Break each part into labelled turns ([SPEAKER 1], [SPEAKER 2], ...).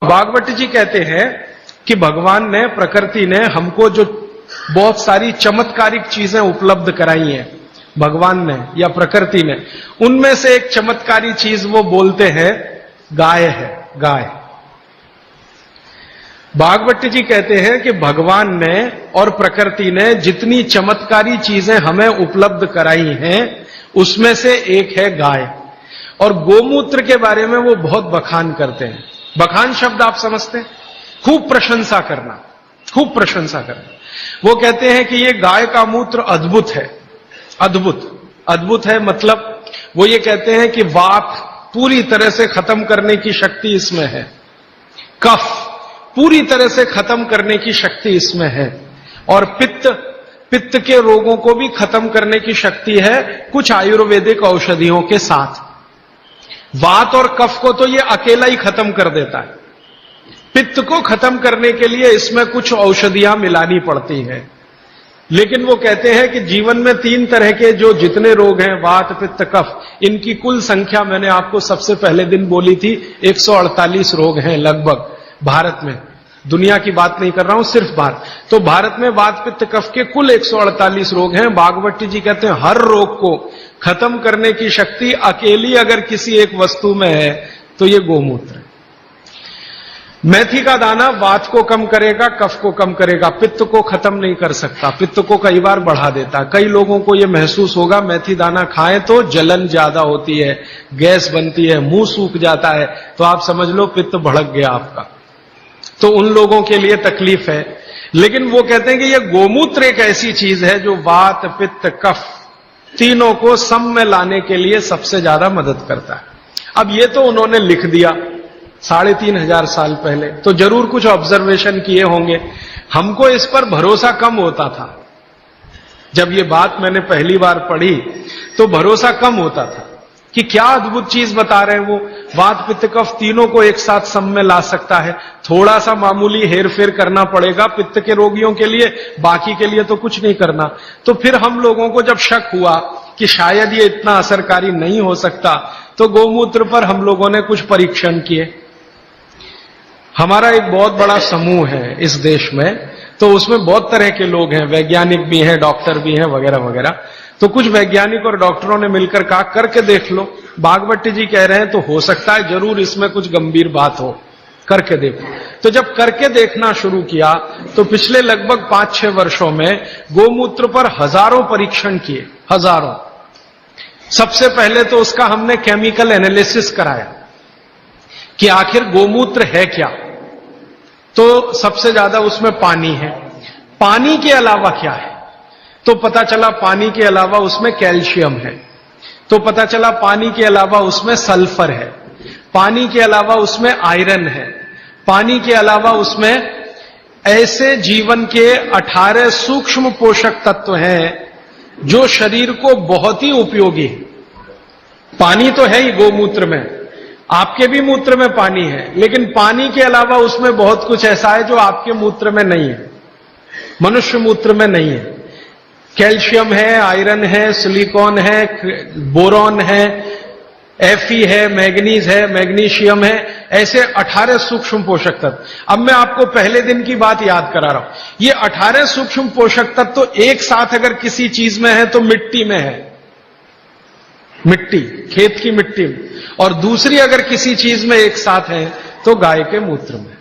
[SPEAKER 1] भागवत जी कहते हैं कि भगवान ने, प्रकृति ने हमको जो बहुत सारी चमत्कारिक चीजें उपलब्ध कराई हैं, भगवान ने या प्रकृति ने, उनमें से एक चमत्कारी चीज वो बोलते हैं गाय है। गाय। भागवत जी कहते हैं कि भगवान ने और प्रकृति ने जितनी चमत्कारी चीजें हमें उपलब्ध कराई हैं उसमें से एक है गाय। और गोमूत्र के बारे में वो बहुत बखान करते हैं। बखान शब्द आप समझते हैं? खूब प्रशंसा करना, खूब प्रशंसा करना। वो कहते हैं कि ये गाय का मूत्र अद्भुत है। अद्भुत, अद्भुत है मतलब वो ये कहते हैं कि वात पूरी तरह से खत्म करने की शक्ति इसमें है, कफ पूरी तरह से खत्म करने की शक्ति इसमें है, और पित्त के रोगों को भी खत्म करने की शक्ति है कुछ आयुर्वेदिक औषधियों के साथ। वात और कफ को तो ये अकेला ही खत्म कर देता है, पित्त को खत्म करने के लिए इसमें कुछ औषधियां मिलानी पड़ती हैं। लेकिन वो कहते हैं कि जीवन में 3 तरह के जो जितने रोग हैं, वात, पित्त, कफ, इनकी कुल संख्या मैंने आपको सबसे पहले दिन बोली थी 148 रोग हैं लगभग भारत में। दुनिया की बात नहीं कर रहा हूं, सिर्फ भारत। तो भारत में वात, पित्त, कफ के कुल 148 रोग हैं। भागवत जी कहते हैं हर रोग को खत्म करने की शक्ति अकेली अगर किसी एक वस्तु में है तो ये गोमूत्र है। मेथी का दाना वात को कम करेगा, कफ को कम करेगा, पित्त को खत्म नहीं कर सकता, पित्त को कई बार बढ़ा देता। कई लोगों को यह महसूस होगा मेथी दाना खाएं तो जलन ज्यादा होती है, गैस बनती है, मुंह सूख जाता है, तो आप समझ लो पित्त भड़क गया आपका। तो उन लोगों के लिए तकलीफ है। लेकिन वो कहते हैं कि यह गोमूत्र एक ऐसी चीज है जो वात, पित्त, कफ तीनों को सम में लाने के लिए सबसे ज्यादा मदद करता है। अब ये तो उन्होंने लिख दिया 3500 साल पहले, तो जरूर कुछ ऑब्जर्वेशन किए होंगे। हमको इस पर भरोसा कम होता था। जब ये बात मैंने पहली बार पढ़ी तो भरोसा कम होता था कि क्या अद्भुत चीज बता रहे हैं वो, वात, पित्त, कफ तीनों को एक साथ सम में ला सकता है। थोड़ा सा मामूली हेरफेर करना पड़ेगा पित्त के रोगियों के लिए, बाकी के लिए तो कुछ नहीं करना। तो फिर हम लोगों को जब शक हुआ कि शायद ये इतना असरकारी नहीं हो सकता, तो गोमूत्र पर हम लोगों ने कुछ परीक्षण किए। हमारा एक बहुत बड़ा समूह है इस देश में, तो उसमें बहुत तरह के लोग हैं, वैज्ञानिक भी हैं, डॉक्टर भी हैं, वगैरह वगैरह। तो कुछ वैज्ञानिक और डॉक्टरों ने मिलकर कहा करके देख लो। भागवत जी कह रहे हैं तो हो सकता है जरूर इसमें कुछ गंभीर बात हो, करके देखो। तो जब करके देखना शुरू किया तो पिछले लगभग 5-6 वर्षों में गोमूत्र पर हजारों परीक्षण किए, हजारों। सबसे पहले तो उसका हमने केमिकल एनालिसिस कराया कि आखिर गोमूत्र है क्या। तो सबसे ज्यादा उसमें पानी है। पानी के अलावा क्या है? तो पता चला पानी के अलावा उसमें कैल्शियम है, तो पता चला पानी के अलावा उसमें सल्फर है, पानी के अलावा उसमें आयरन है, पानी के अलावा उसमें ऐसे जीवन के 18 सूक्ष्म पोषक तत्व हैं जो शरीर को बहुत ही उपयोगी है। पानी तो है ही गोमूत्र में, आपके भी मूत्र में पानी है, लेकिन पानी के अलावा उसमें बहुत कुछ ऐसा है जो आपके मूत्र में नहीं है, मनुष्य मूत्र में नहीं है। कैल्शियम है, आयरन है, सिलिकॉन है, बोरॉन है, Fe है, मैग्नीज है, मैग्नीशियम है, ऐसे 18 सूक्ष्म पोषक तत्व। अब मैं आपको पहले दिन की बात याद करा रहा हूं। ये 18 सूक्ष्म पोषक तत्व तो एक साथ अगर किसी चीज में है तो मिट्टी में है, मिट्टी, खेत की मिट्टी में, और दूसरी अगर किसी चीज में एक साथ है तो गाय के मूत्र में।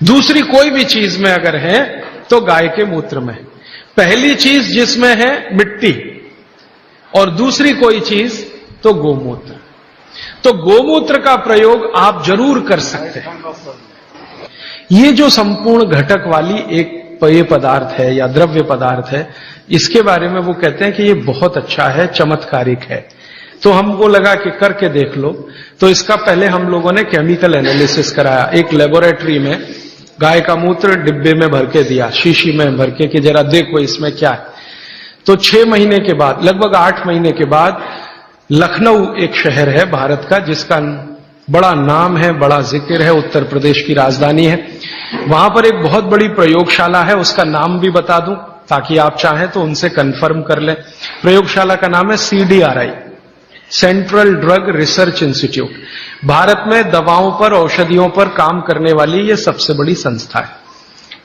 [SPEAKER 1] दूसरी कोई भी चीज में अगर है तो गाय के मूत्र में। पहली चीज जिसमें है मिट्टी और दूसरी कोई चीज तो गोमूत्र। तो गोमूत्र का प्रयोग आप जरूर कर सकते हैं। ये जो संपूर्ण घटक वाली एक पेय पदार्थ है या द्रव्य पदार्थ है, इसके बारे में वो कहते हैं कि ये बहुत अच्छा है, चमत्कारिक है। तो हमको लगा कि करके देख लो। तो इसका पहले हम लोगों ने केमिकल एनालिसिस कराया। एक लेबोरेटरी में गाय का मूत्र डिब्बे में भर के दिया, शीशी में भर के, कि जरा देखो इसमें क्या है। तो 6 महीने के बाद, लगभग 8 महीने के बाद, लखनऊ एक शहर है भारत का जिसका बड़ा नाम है, बड़ा जिक्र है, उत्तर प्रदेश की राजधानी है। वहां पर एक बहुत बड़ी प्रयोगशाला है, उसका नाम भी बता दूं ताकि आप चाहें तो उनसे कंफर्म कर लें। प्रयोगशाला का नाम है CDRI, central drug research institute, Bharat में दवाओं पर, औषधियों पर काम करने वाली ये सबसे बड़ी संस्था है।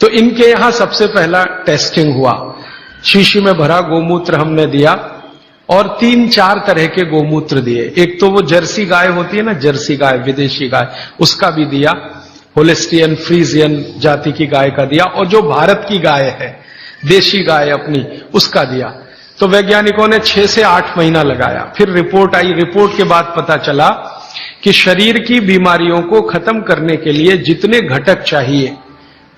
[SPEAKER 1] तो इनके यहां सबसे पहला टेस्टिंग हुआ, शीशी में भरा गोमूत्र हमने दिया और 3-4 तरह के गोमूत्र दिए। एक तो वो जर्सी गाय होती है ना, जर्सी गाय, विदेशी गाय, उसका भी दिया, होलिस्टियन फ्रीजियन जाति की गाय का दिया, और जो भारत की गाय है, देशी गाय अपनी, उसका दिया। तो वैज्ञानिकों ने 6 से 8 महीना लगाया। फिर रिपोर्ट आई, रिपोर्ट के बाद पता चला कि शरीर की बीमारियों को खत्म करने के लिए जितने घटक चाहिए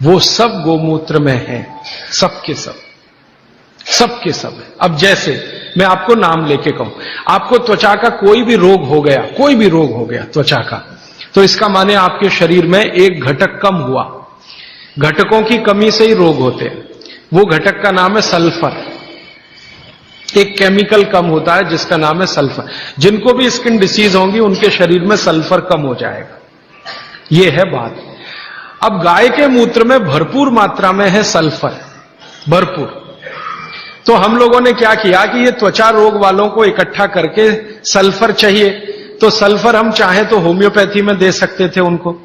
[SPEAKER 1] वो सब गोमूत्र में हैं, सबके सब, सबके सब। अब जैसे मैं आपको नाम लेके कहूं, आपको त्वचा का कोई भी रोग हो गया, कोई भी रोग हो गया त्वचा का, तो इसका माने आपके शरीर में एक घटक कम हुआ। घटकों की कमी से ही रोग होते हैं। वो घटक का नाम है सल्फर। एक केमिकल कम होता है जिसका नाम है सल्फर। जिनको भी स्किन डिसीज होंगी उनके शरीर में सल्फर कम हो जाएगा। ये है बात। अब गाय के मूत्र में भरपूर मात्रा में है सल्फर, भरपूर। तो हम लोगों ने क्या किया कि ये त्वचा रोग वालों को इकट्ठा करके सल्फर चाहिए, तो सल्फर हम चाहें तो होम्योपैथी में दे सकते थे उनको,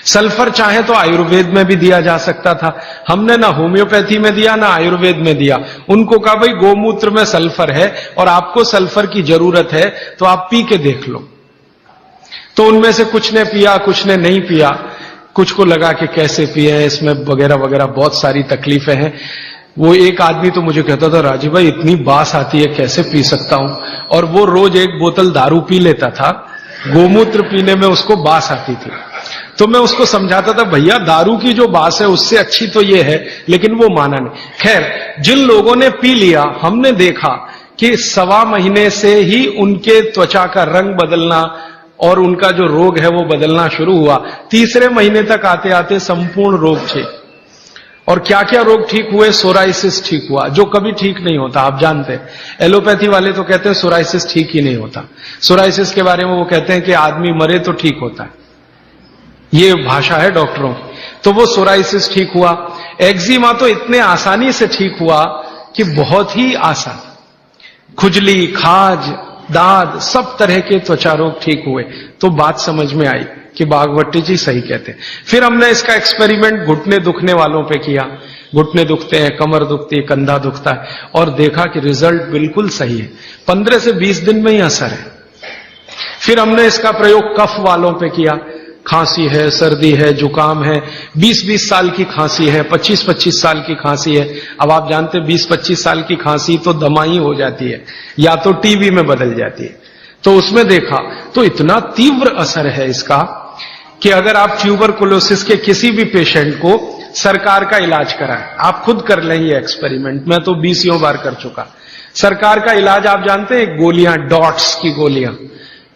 [SPEAKER 1] सल्फर चाहे तो आयुर्वेद में भी दिया जा सकता था। हमने ना होम्योपैथी में दिया ना आयुर्वेद में दिया। उनको कहा भाई गोमूत्र में सल्फर है और आपको सल्फर की जरूरत है तो आप पी के देख लो। तो उनमें से कुछ ने पिया, कुछ ने नहीं पिया, कुछ को लगा कि कैसे पिए, इसमें वगैरह वगैरह बहुत सारी तकलीफें हैं। वो एक आदमी तो मुझे कहता था, राजीव भाई इतनी बास आती है, कैसे पी सकता हूं। और वो रोज 1 बोतल दारू पी लेता था, गोमूत्र पीने में उसको बास आती थी। तो मैं उसको समझाता था, भैया दारू की जो बास है उससे अच्छी तो ये है, लेकिन वो माना नहीं। खैर, जिन लोगों ने पी लिया, हमने देखा कि 1.25 महीने से ही उनके त्वचा का रंग बदलना और उनका जो रोग है वो बदलना शुरू हुआ। 3रे महीने तक आते आते संपूर्ण रोग ठीक। और क्या क्या रोग ठीक हुए? सोराइसिस ठीक हुआ, जो कभी ठीक नहीं होता, आप जानते हैं। एलोपैथी वाले तो कहते हैं सोराइसिस ठीक ही नहीं होता। सोराइसिस के बारे में वो कहते हैं कि आदमी मरे तो ठीक होता है, ये भाषा है डॉक्टरों की। तो वो सोराइसिस ठीक हुआ। एक्जिमा तो इतने आसानी से ठीक हुआ कि बहुत ही आसान। खुजली, खाज, दाद, सब तरह के त्वचा रोग ठीक हुए। तो बात समझ में आई कि बागवती जी सही कहते हैं। फिर हमने इसका एक्सपेरिमेंट घुटने दुखने वालों पे किया। घुटने दुखते हैं, कमर दुखती है, कंधा दुखता है, और देखा कि रिजल्ट बिल्कुल सही है। 15 से 20 दिन में ही असर है। फिर हमने इसका प्रयोग कफ वालों पे किया। खांसी है, सर्दी है, जुकाम है, 20-20 साल की खांसी है, 25-25 साल की खांसी है। अब आप जानते हैं 20-25 साल की खांसी तो दमाई हो जाती है या तो टीबी में बदल जाती है। तो उसमें देखा तो इतना तीव्र असर है इसका कि अगर आप ट्यूबरकुलोसिस के किसी भी पेशेंट को सरकार का इलाज कराएं, आप खुद कर लें ये एक्सपेरिमेंट, मैं तो 20 बार कर चुका। सरकार का इलाज आप जानते हैं, गोलियां, डॉट्स की गोलियां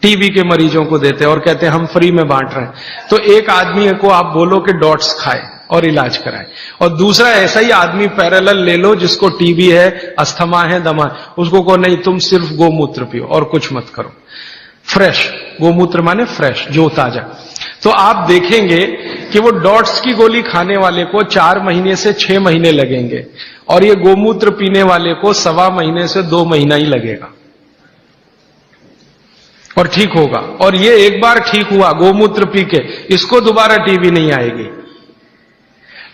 [SPEAKER 1] टीबी के मरीजों को देते हैं और कहते हैं हम फ्री में बांट रहे हैं। तो एक आदमी को आप बोलो कि डॉट्स खाए और इलाज कराए, और दूसरा ऐसा ही आदमी पैरेलल ले लो जिसको टीबी है, अस्थमा है, दमा है, उसको कहो नहीं तुम सिर्फ गोमूत्र पियो और कुछ मत करो। फ्रेश गोमूत्र माने फ्रेश, जो ताजा। तो आप देखेंगे कि वो डॉट्स की गोली खाने वाले को 4 महीने से 6 महीने लगेंगे और ये गोमूत्र पीने वाले को 1.25 महीने से 2 महीना ही लगेगा और ठीक होगा। और ये एक बार ठीक हुआ गोमूत्र पी के, इसको दोबारा टीबी नहीं आएगी,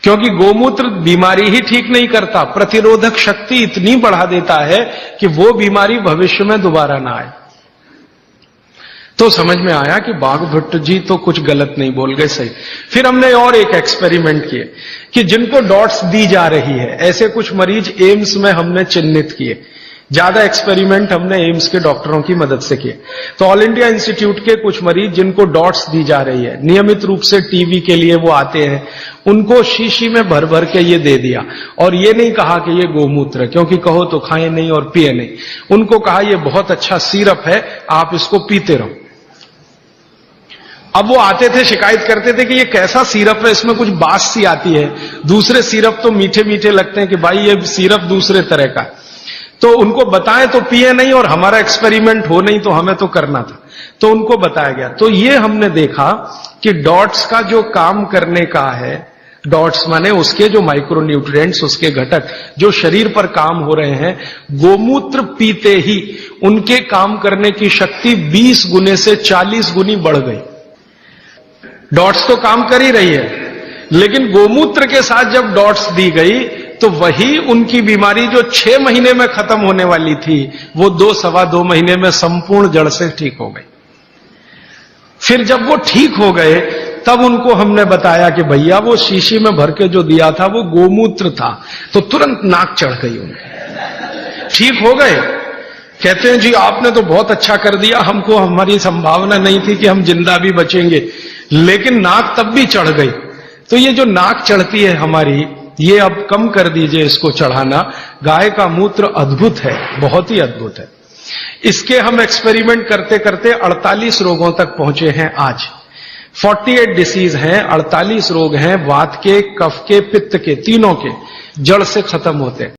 [SPEAKER 1] क्योंकि गोमूत्र बीमारी ही ठीक नहीं करता, प्रतिरोधक शक्ति इतनी बढ़ा देता है कि वो बीमारी भविष्य में दोबारा ना आए। तो समझ में आया कि बागभट्ट जी तो कुछ गलत नहीं बोल गए, सही। फिर हमने और एक एक्सपेरिमेंट किए कि जिनको डॉट्स दी जा रही है, ऐसे कुछ मरीज एम्स में हमने चिन्हित किए। ज्यादा एक्सपेरिमेंट हमने एम्स के डॉक्टरों की मदद से किए। तो ऑल इंडिया इंस्टीट्यूट के कुछ मरीज जिनको डॉट्स दी जा रही है, नियमित रूप से टीबी के लिए वो आते हैं, उनको शीशी में भर भर के ये दे दिया। और ये नहीं कहा कि ये गोमूत्र है, क्योंकि कहो तो खाएं नहीं और पिए नहीं। उनको कहा ये बहुत अच्छा सिरप है, आप इसको पीते रहो। अब वो आते थे, शिकायत करते थे कि ये कैसा सिरप है, इसमें कुछ बास सी आती है, दूसरे सिरप तो मीठे मीठे लगते हैं, कि भाई ये सिरप दूसरे तरह का। तो उनको बताएं तो पिए नहीं, और हमारा एक्सपेरिमेंट हो नहीं तो हमें तो करना था, तो उनको बताया गया। तो ये हमने देखा कि डॉट्स का जो काम करने का है डॉट्स माने उसके जो माइक्रोन्यूट्रिएंट्स, उसके घटक जो शरीर पर काम हो रहे हैं, गोमूत्र पीते ही उनके काम करने की शक्ति 20 गुने से 40 गुनी बढ़ गई। डॉट्स तो काम कर ही रही है, लेकिन गोमूत्र के साथ जब डॉट्स दी गई तो वही उनकी बीमारी जो 6 महीने में खत्म होने वाली थी, वो 2-2.25 महीने में संपूर्ण जड़ से ठीक हो गई। फिर जब वो ठीक हो गए तब उनको हमने बताया कि भैया वो शीशी में भर के जो दिया था वो गोमूत्र था, तो तुरंत नाक चढ़ गई उन्हें, ठीक हो गए। कहते हैं जी आपने तो बहुत अच्छा कर दिया, हमको हमारी संभावना नहीं थी कि हम जिंदा भी बचेंगे, लेकिन नाक तब भी चढ़ गई। तो ये जो नाक चढ़ती है हमारी, ये अब कम कर दीजिए इसको चढ़ाना। गाय का मूत्र अद्भुत है, बहुत ही अद्भुत है। इसके हम एक्सपेरिमेंट करते करते 48 रोगों तक पहुंचे हैं आज। 48 डिसीज हैं, 48 रोग हैं, वात के, कफ के, पित्त के, तीनों के जड़ से खत्म होते हैं।